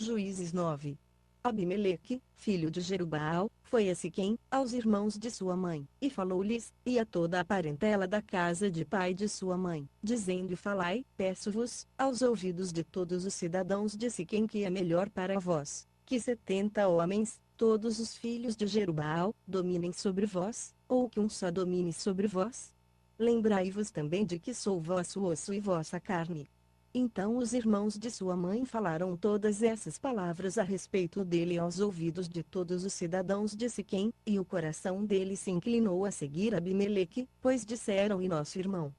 Juízes 9. Abimeleque, filho de Jerubbaal, foi a Siquém, aos irmãos de sua mãe, e falou-lhes, e a toda a parentela da casa de pai de sua mãe, dizendo: Falai, peço-vos, aos ouvidos de todos os cidadãos de Siquém, que é melhor para vós, que 70 homens, todos os filhos de Jerubbaal, dominem sobre vós, ou que um só domine sobre vós? Lembrai-vos também de que sou vosso osso e vossa carne. Então os irmãos de sua mãe falaram todas essas palavras a respeito dele aos ouvidos de todos os cidadãos de Siquém, e o coração dele se inclinou a seguir Abimeleque, pois disseram: E nosso irmão.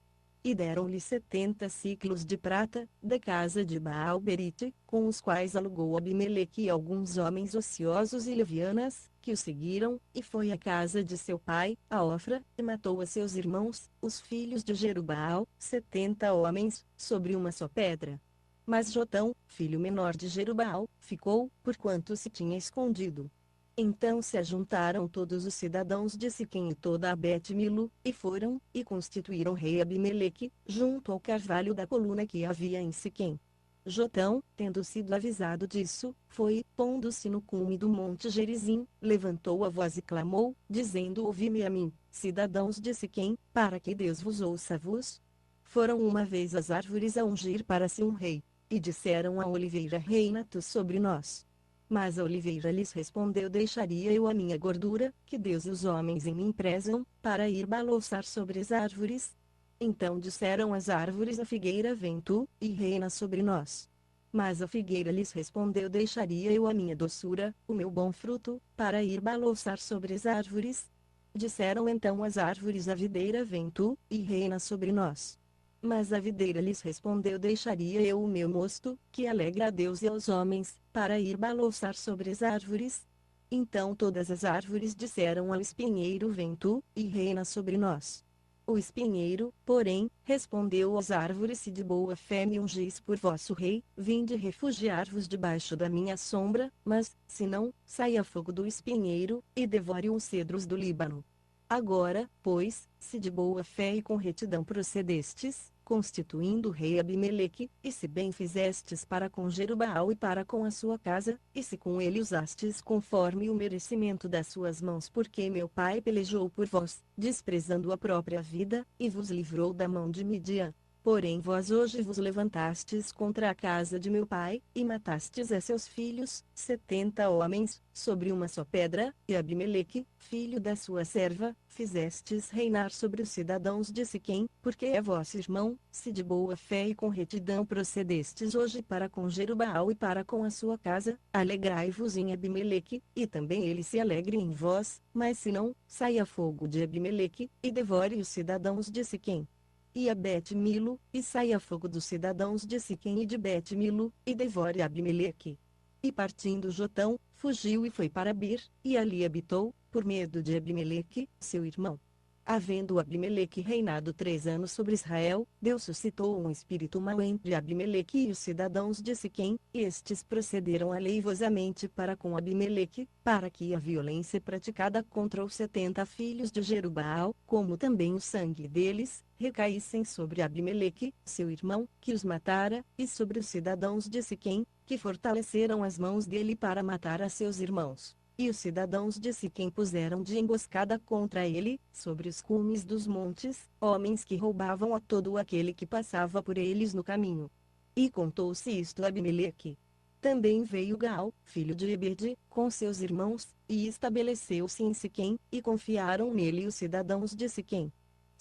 E deram-lhe 70 siclos de prata, da casa de Baal-Berite, com os quais alugou Abimeleque e alguns homens ociosos e levianas, que o seguiram, e foi à casa de seu pai, a Ofra, e matou a seus irmãos, os filhos de Jerubbaal, 70 homens, sobre uma só pedra. Mas Jotão, filho menor de Jerubbaal, ficou, porquanto se tinha escondido. Então se ajuntaram todos os cidadãos de Siquém e toda a Bet-Milo, e foram, e constituíram rei Abimeleque, junto ao carvalho da coluna que havia em Siquém. Jotão, tendo sido avisado disso, foi, pondo-se no cume do monte Gerizim, levantou a voz e clamou, dizendo: Ouvi-me a mim, cidadãos de Siquém, para que Deus vos ouça-vos. Foram uma vez as árvores a ungir para si um rei, e disseram à oliveira: Reina tu sobre nós. Mas a oliveira lhes respondeu: Deixaria eu a minha gordura, que Deus e os homens em mim prezam, para ir balouçar sobre as árvores? Então disseram as árvores à figueira: Vem tu, e reina sobre nós. Mas a figueira lhes respondeu: Deixaria eu a minha doçura, o meu bom fruto, para ir balouçar sobre as árvores? Disseram então as árvores à videira: Vem tu, e reina sobre nós. Mas a videira lhes respondeu: Deixaria eu o meu mosto, que alegra a Deus e aos homens, para ir balouçar sobre as árvores? Então todas as árvores disseram ao espinheiro: Vem tu, e reina sobre nós. O espinheiro, porém, respondeu às árvores: Se de boa fé me ungis por vosso rei, vinde refugiar-vos debaixo da minha sombra, mas, se não, saia fogo do espinheiro, e devore os cedros do Líbano. Agora, pois, se de boa fé e com retidão procedestes, constituindo o rei Abimeleque, e se bem fizestes para com Jerubbaal e para com a sua casa, e se com ele usastes conforme o merecimento das suas mãos, porque meu pai pelejou por vós, desprezando a própria vida, e vos livrou da mão de Midian. Porém vós hoje vos levantastes contra a casa de meu pai, e matastes a seus filhos, 70 homens, sobre uma só pedra, e Abimeleque, filho da sua serva, fizestes reinar sobre os cidadãos de Siquém, porque é vosso irmão, se de boa fé e com retidão procedestes hoje para com Jerubbaal e para com a sua casa, alegrai-vos em Abimeleque, e também ele se alegre em vós, mas se não, saia fogo de Abimeleque, e devore os cidadãos de Siquém. E a Bet-Milo, e saia fogo dos cidadãos de Siquém e de Bet-Milo, e devore Abimeleque. E partindo Jotão, fugiu e foi para Bir, e ali habitou, por medo de Abimeleque, seu irmão. Havendo Abimeleque reinado 3 anos sobre Israel, Deus suscitou um espírito mau entre Abimeleque e os cidadãos de Siquém, e estes procederam aleivosamente para com Abimeleque, para que a violência praticada contra os 70 filhos de Jerubbaal, como também o sangue deles, recaíssem sobre Abimeleque, seu irmão, que os matara, e sobre os cidadãos de Siquém, que fortaleceram as mãos dele para matar a seus irmãos. E os cidadãos de Siquém puseram de emboscada contra ele, sobre os cumes dos montes, homens que roubavam a todo aquele que passava por eles no caminho. E contou-se isto a Abimeleque. Também veio Gaal, filho de Ebede, com seus irmãos, e estabeleceu-se em Siquém, e confiaram nele os cidadãos de Siquém.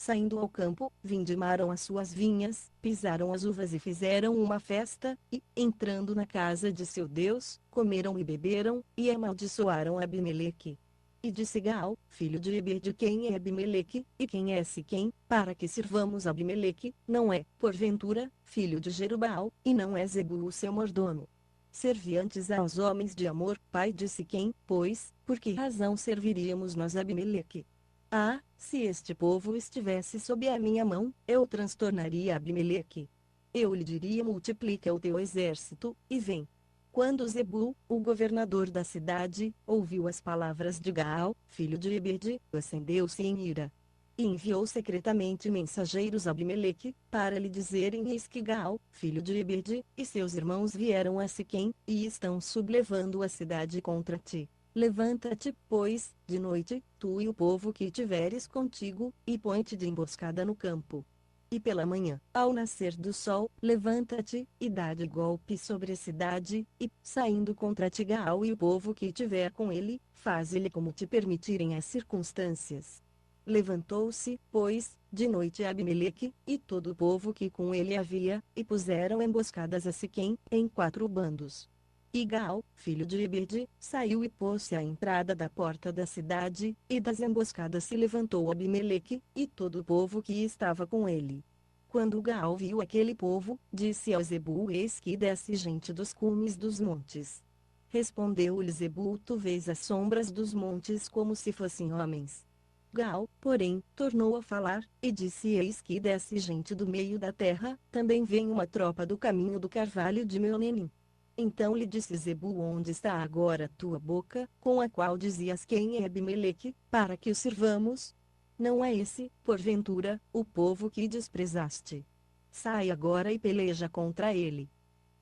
Saindo ao campo, vindimaram as suas vinhas, pisaram as uvas e fizeram uma festa, e, entrando na casa de seu Deus, comeram e beberam, e amaldiçoaram Abimeleque. E disse Gaal, filho de Ebede: Quem é Abimeleque, e quem é Siquém, para que sirvamos Abimeleque? Não é, porventura, filho de Jerubbaal, e não é Zebul o seu mordomo. Servi antes aos homens de Amor, pai de Siquém, pois, por que razão serviríamos nós a Abimeleque? Ah, se este povo estivesse sob a minha mão, eu transtornaria Abimeleque. Eu lhe diria: multiplica o teu exército, e vem. Quando Zebul, o governador da cidade, ouviu as palavras de Gaal, filho de Ebede, acendeu-se em ira. e enviou secretamente mensageiros a Abimeleque, para lhe dizerem: eis que Gaal, filho de Ebede, e seus irmãos vieram a Siquém, e estão sublevando a cidade contra ti. Levanta-te, pois, de noite, tu e o povo que tiveres contigo, e põe-te de emboscada no campo. E pela manhã, ao nascer do sol, levanta-te, e dá de golpe sobre a cidade, e, saindo contra ti Gaal e o povo que tiver com ele, faze-lhe como te permitirem as circunstâncias. Levantou-se, pois, de noite Abimeleque, e todo o povo que com ele havia, e puseram emboscadas a Siquém, em 4 bandos. E Gaal, filho de Ebede, saiu e pôs-se à entrada da porta da cidade, e das emboscadas se levantou Abimeleque, e todo o povo que estava com ele. Quando Gaal viu aquele povo, disse ao Zebul: eis que desce gente dos cumes dos montes. Respondeu-lhe Zebul: tu vês as sombras dos montes como se fossem homens. Gaal, porém, tornou a falar, e disse: eis que desce gente do meio da terra, também vem uma tropa do caminho do carvalho de Meonenim. Então lhe disse Zebul: onde está agora a tua boca, com a qual dizias: quem é Abimeleque, para que o sirvamos? Não é esse, porventura, o povo que desprezaste? Sai agora e peleja contra ele.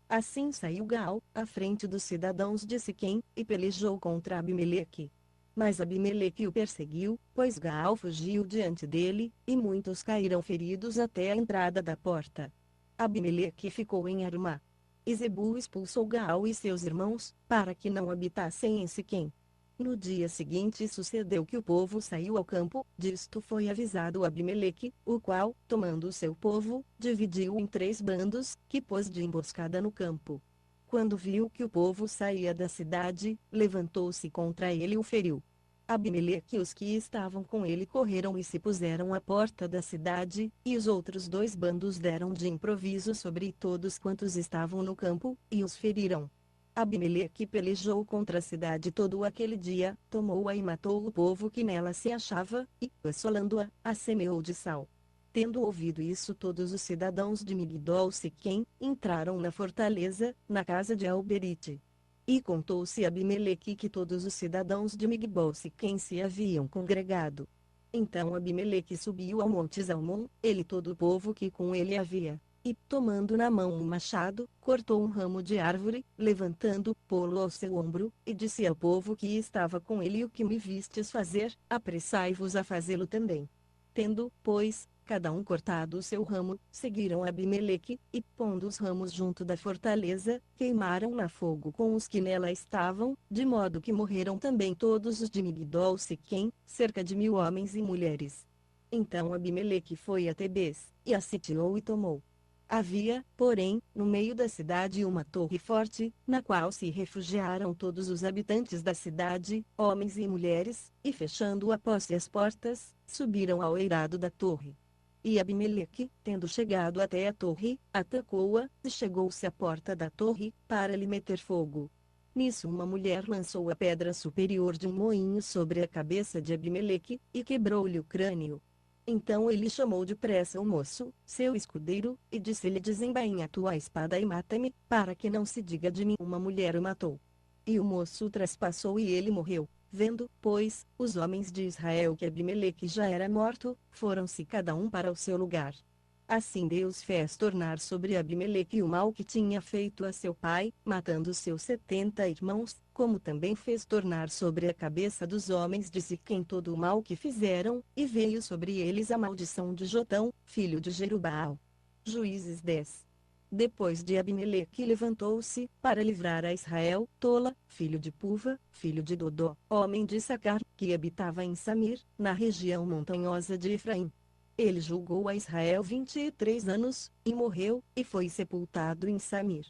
Assim saiu Gaal, à frente dos cidadãos de Siquém, e pelejou contra Abimeleque. Mas Abimeleque o perseguiu, pois Gaal fugiu diante dele, e muitos caíram feridos até a entrada da porta. Abimeleque ficou em Arumá. E Zebul expulsou Gaal e seus irmãos, para que não habitassem em Siquém. No dia seguinte sucedeu que o povo saiu ao campo, disto foi avisado Abimeleque, o qual, tomando o seu povo, dividiu em 3 bandos, que pôs de emboscada no campo. Quando viu que o povo saía da cidade, levantou-se contra ele e o feriu. Abimeleque e os que estavam com ele correram e se puseram à porta da cidade, e os outros 2 bandos deram de improviso sobre todos quantos estavam no campo, e os feriram. Abimeleque pelejou contra a cidade todo aquele dia, tomou-a e matou o povo que nela se achava, e, assolando-a, a semeou de sal. Tendo ouvido isso, todos os cidadãos de Migdol Siquém entraram na fortaleza, na casa de Alberite. E contou-se a Abimeleque que todos os cidadãos de Migdol Siquém se haviam congregado. Então Abimeleque subiu ao monte Zalmon, ele e todo o povo que com ele havia. E, tomando na mão um machado, cortou um ramo de árvore, levantando, pô-lo ao seu ombro, e disse ao povo que estava com ele: o que me vistes fazer, apressai-vos a fazê-lo também. Tendo, pois, cada um cortado o seu ramo, seguiram Abimeleque, e, pondo os ramos junto da fortaleza, queimaram na fogo com os que nela estavam, de modo que morreram também todos os de Migdol Siquém, cerca de 1000 homens e mulheres. Então Abimeleque foi a Tebes, e a sitiou e tomou. Havia, porém, no meio da cidade uma torre forte, na qual se refugiaram todos os habitantes da cidade, homens e mulheres, e fechando a posse as portas, subiram ao eirado da torre. E Abimeleque, tendo chegado até a torre, atacou-a, e chegou-se à porta da torre, para lhe meter fogo. Nisso uma mulher lançou a pedra superior de um moinho sobre a cabeça de Abimeleque, e quebrou-lhe o crânio. Então ele chamou depressa o moço, seu escudeiro, e disse-lhe: desembainha a tua espada e mata-me, para que não se diga de mim uma mulher o matou. E o moço o traspassou e ele morreu. Vendo, pois, os homens de Israel que Abimeleque já era morto, foram-se cada um para o seu lugar. Assim Deus fez tornar sobre Abimeleque o mal que tinha feito a seu pai, matando seus 70 irmãos, como também fez tornar sobre a cabeça dos homens de Siquém todo o mal que fizeram, e veio sobre eles a maldição de Jotão, filho de Jerubaal. Juízes 10. Depois de Abimeleque levantou-se, para livrar a Israel, Tola, filho de Puva, filho de Dodó, homem de Sacar, que habitava em Samir, na região montanhosa de Efraim. Ele julgou a Israel 23 anos, e morreu, e foi sepultado em Samir.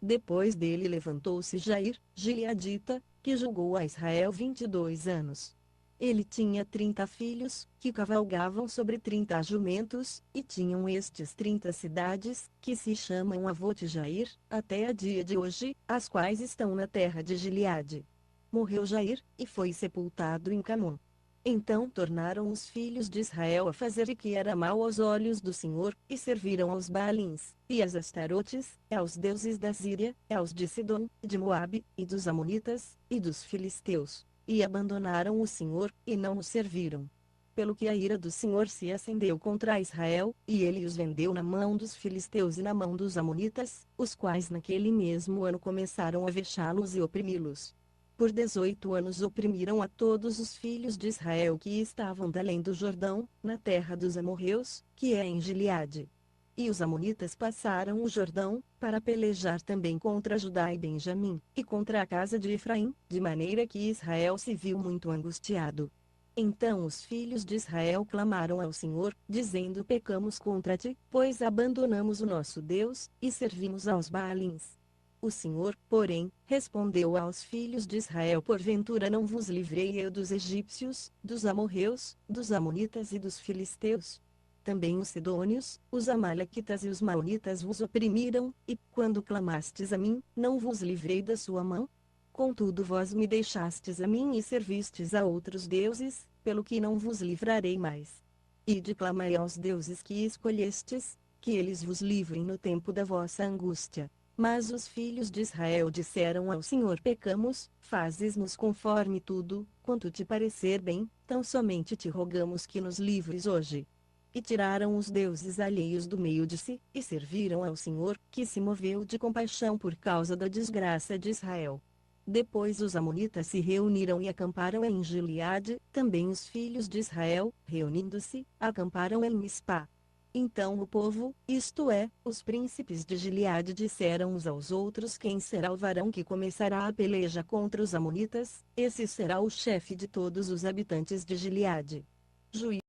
Depois dele levantou-se Jair, gileadita, que julgou a Israel 22 anos. Ele tinha 30 filhos, que cavalgavam sobre 30 jumentos, e tinham estes 30 cidades, que se chamam Avote Jair, até a dia de hoje, as quais estão na terra de Gileade. Morreu Jair, e foi sepultado em Camon. Então tornaram os filhos de Israel a fazer o que era mal aos olhos do Senhor, e serviram aos Baalins, e às Astarotes, e aos deuses da Síria, e aos de Sidom, e de Moabe, e dos Amonitas, e dos Filisteus, e abandonaram o Senhor, e não o serviram. pelo que a ira do Senhor se acendeu contra Israel, e ele os vendeu na mão dos filisteus e na mão dos amonitas, os quais naquele mesmo ano começaram a vexá-los e oprimi-los. Por 18 anos oprimiram a todos os filhos de Israel que estavam da além do Jordão, na terra dos amorreus, que é em Gileade. E os amonitas passaram o Jordão, para pelejar também contra Judá e Benjamim, e contra a casa de Efraim, de maneira que Israel se viu muito angustiado. Então os filhos de Israel clamaram ao Senhor, dizendo: pecamos contra ti, pois abandonamos o nosso Deus, e servimos aos Baalins. O Senhor, porém, respondeu aos filhos de Israel: porventura não vos livrei eu dos egípcios, dos amorreus, dos amonitas e dos filisteus? Também os sidônios, os amalequitas e os maonitas vos oprimiram, e, quando clamastes a mim, não vos livrei da sua mão? Contudo vós me deixastes a mim e servistes a outros deuses, pelo que não vos livrarei mais. Ide clamai aos deuses que escolhestes, que eles vos livrem no tempo da vossa angústia. Mas os filhos de Israel disseram ao Senhor: pecamos, fazes-nos conforme tudo, quanto te parecer bem, tão somente te rogamos que nos livres hoje. E tiraram os deuses alheios do meio de si, e serviram ao Senhor, que se moveu de compaixão por causa da desgraça de Israel. Depois os amonitas se reuniram e acamparam em Gileade, também os filhos de Israel, reunindo-se, acamparam em Mispá. Então o povo, isto é, os príncipes de Gileade, disseram uns aos outros: quem será o varão que começará a peleja contra os amonitas? Esse será o chefe de todos os habitantes de Gileade.